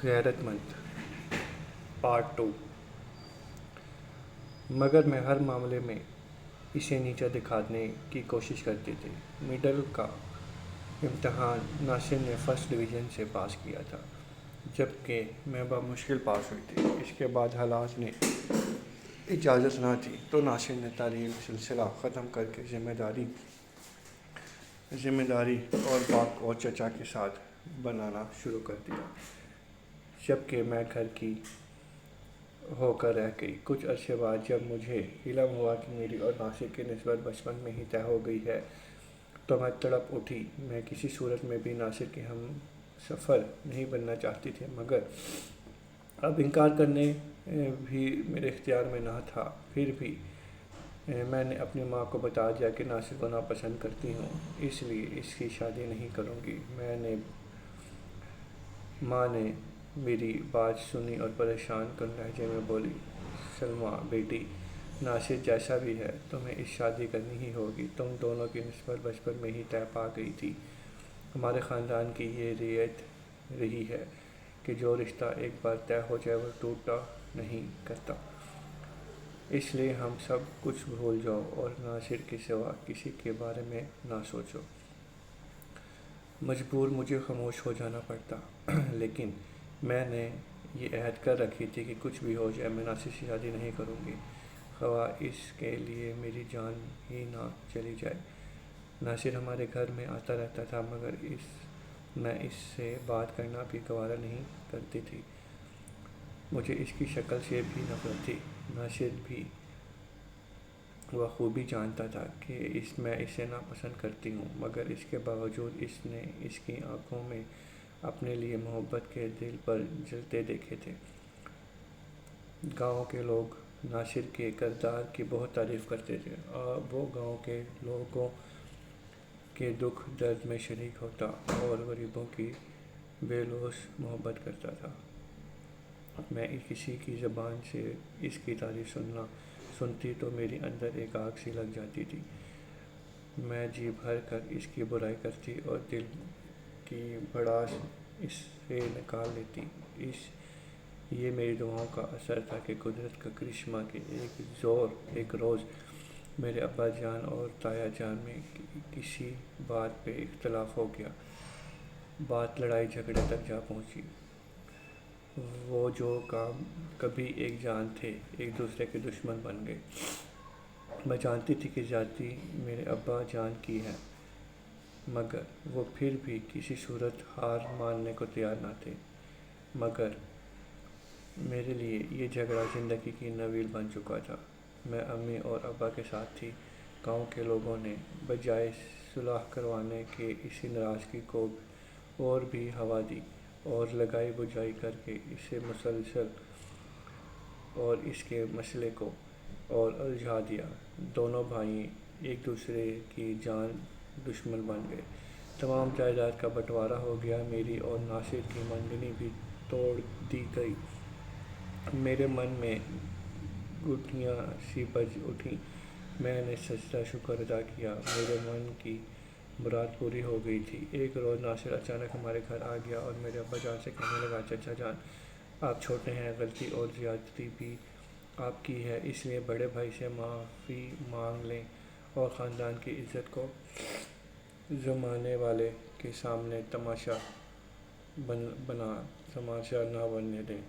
غیرت مند پارٹ 2۔ مگر میں ہر معاملے میں اسے نیچا دکھانے کی کوشش کرتی تھی۔ مڈل کا امتحان ناصر نے فرسٹ ڈویژن سے پاس کیا تھا، جبکہ میں بمشکل پاس ہوئی تھی۔ اس کے بعد حالات نے اجازت نہ دی تو ناصر نے تعلیم سلسلہ ختم کر کے ذمہ داری اور باپ اور چچا کے ساتھ بنانا شروع کر دیا، جبکہ میں گھر کی ہو کر رہ گئی۔ کچھ عرصے بعد جب مجھے علم ہوا کہ میری اور ناصر کی نسبت بچپن میں ہی طے ہو گئی ہے تو میں تڑپ اٹھی۔ میں کسی صورت میں بھی ناصر کی ہم سفر نہیں بننا چاہتی تھی، مگر اب انکار کرنے بھی میرے اختیار میں نہ تھا۔ پھر بھی میں نے اپنی ماں کو بتا دیا کہ ناصر کو ناپسند کرتی ہوں، اس لیے اس کی شادی نہیں کروں گی۔ ماں نے میری بات سنی اور پریشان کن لہجے میں بولی، سلمیٰ بیٹی، ناصر جیسا بھی ہے تمہیں اس شادی کرنی ہی ہوگی۔ تم دونوں کی نسبت بچپن میں ہی طے پا گئی تھی۔ ہمارے خاندان کی یہ ریت رہی ہے کہ جو رشتہ ایک بار طے ہو جائے وہ ٹوٹا نہیں کرتا، اس لیے ہم سب کچھ بھول جاؤ اور ناصر کے سوا کسی کے بارے میں نہ سوچو۔ مجبور مجھے خاموش ہو جانا پڑتا، لیکن میں نے یہ عہد کر رکھی تھی کہ کچھ بھی ہو جائے میں ناصر سے شادی نہیں کروں گی، خواہ اس کے لیے میری جان ہی نہ چلی جائے۔ ناصر ہمارے گھر میں آتا رہتا تھا، مگر میں اس سے بات کرنا بھی گوارا نہیں کرتی تھی۔ مجھے اس کی شکل سے بھی نفرت تھی۔ ناصر بھی بخوبی جانتا تھا کہ میں اسے ناپسند کرتی ہوں، مگر اس کے باوجود اس نے اس کی آنکھوں میں اپنے لیے محبت کے دل پر جلتے دیکھے تھے۔ گاؤں کے لوگ ناصر کے کردار کی بہت تعریف کرتے تھے۔ وہ گاؤں کے لوگوں کے دکھ درد میں شریک ہوتا اور غریبوں کی بے لوث محبت کرتا تھا۔ میں کسی کی زبان سے اس کی تعریف سنتی تو میرے اندر ایک آگ سی لگ جاتی تھی۔ میں جی بھر کر اس کی برائی کرتی اور دل کی بھڑاس اس سے نکال لیتی۔ یہ میری دعاؤں کا اثر تھا کہ قدرت کا کرشمہ کہ ایک روز میرے ابا جان اور تایا جان میں کسی بات پہ اختلاف ہو گیا۔ بات لڑائی جھگڑے تک جا پہنچی۔ وہ جو کبھی ایک جان تھے، ایک دوسرے کے دشمن بن گئے۔ میں جانتی تھی کہ زیادتی میرے ابا جان کی ہے، مگر وہ پھر بھی کسی صورت ہار ماننے کو تیار نہ تھے۔ مگر میرے لیے یہ جھگڑا زندگی کی نویل بن چکا تھا۔ میں امی اور ابا کے ساتھ تھی۔ گاؤں کے لوگوں نے بجائے صلح کروانے کے اسی ناراضگی کو اور بھی ہوا دی اور لگائی بجھائی کر کے اسے مسلسل اور اس کے مسئلے کو اور الجھا دیا۔ دونوں بھائی ایک دوسرے کی جان دشمن بن گئے۔ تمام جائیداد کا بٹوارا ہو گیا۔ میری اور ناصر کی منگنی بھی توڑ دی گئی۔ میرے من میں گھنٹیاں سی بج اٹھیں۔ میں نے سجدہ شکر ادا کیا، میرے من کی مراد پوری ہو گئی تھی۔ ایک روز ناصر اچانک ہمارے گھر آ گیا اور میرے ابا جان سے کہنے لگا، چچا جان، آپ چھوٹے ہیں، غلطی اور زیادتی بھی آپ کی ہے، اس لیے بڑے بھائی سے معافی مانگ لیں اور خاندان کی عزت کو زمانے والے کے سامنے تماشا نہ بننے دیں۔